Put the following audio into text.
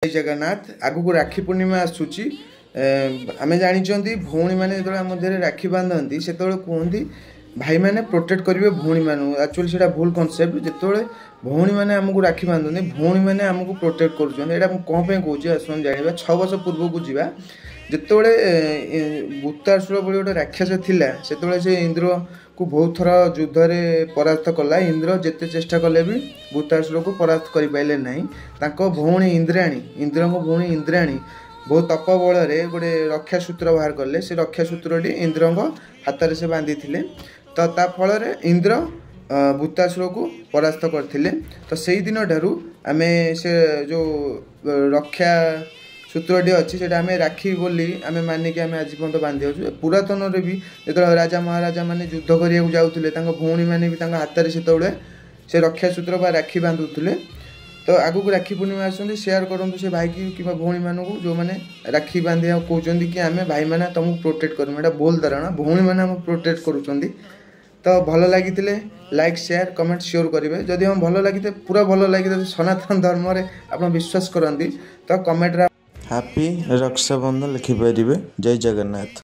जय जगन्नाथ आगु को राखी पूर्णिमा आसूची आमे जानी भौणी मैंने जो मध्य राखी बांधती से कहते भाई मैंने प्रोटेक्ट करेंगे भौणी मान एक्चुअली से भूल कनसेप्ट जिते भौणी मैंने आमको राखी बांधती भौणी मैंने आमको प्रोटेक्ट करें कौन कौन आसन जाना 6 वर्ष पूर्व को जीवा जिते भूतासुर भाई गोटे राक्षस थिला से इंद्र को बहुत थर युद्ध में परास्त कला इंद्र जिते चेष्टा कले भी भूतासुर को परास्त कर पारे ना भौणी इंद्राणी इंद्र भौणी इंद्राणी बहुत तप बल गोटे रक्षा सूत्र बाहर कले से रक्षा सूत्रटी इंद्र हाथ से बांधी थे तो ता फल इंद्र भूतासुर को परास्त करते तो से दिन ठारू आम से जो रक्षा सूत्रटी अच्छी से आम राखी बोली आम मानिक आम आज पर्यटन बांधि अच्छे पुरातन भी जो राजा महाराजा मैंने युद्ध करने जाते भौणी मैंने भी हाथ से रक्षा सूत्र बा राखी बांधुले तो आगू को राखी पूर्णिमा आसते सेयार करूँ से भाई की कि भौणी मानू जो मैंने राखी बांधे कहते कि आम भाई मैंने तुमको प्रोटेक्ट करूँ यहाँ भूल धारणा भौणी मैंने आम प्रोटेक्ट करुँच तो भल लगी लाइक शेयर कमेंट श्योर करेंगे जदि हम भल लगी पूरा भल लगी सनातन धर्म में आप विश्वास करती तो कमेंट हैप्पी रक्षाबंधन लिखिपारे। जय जगन्नाथ।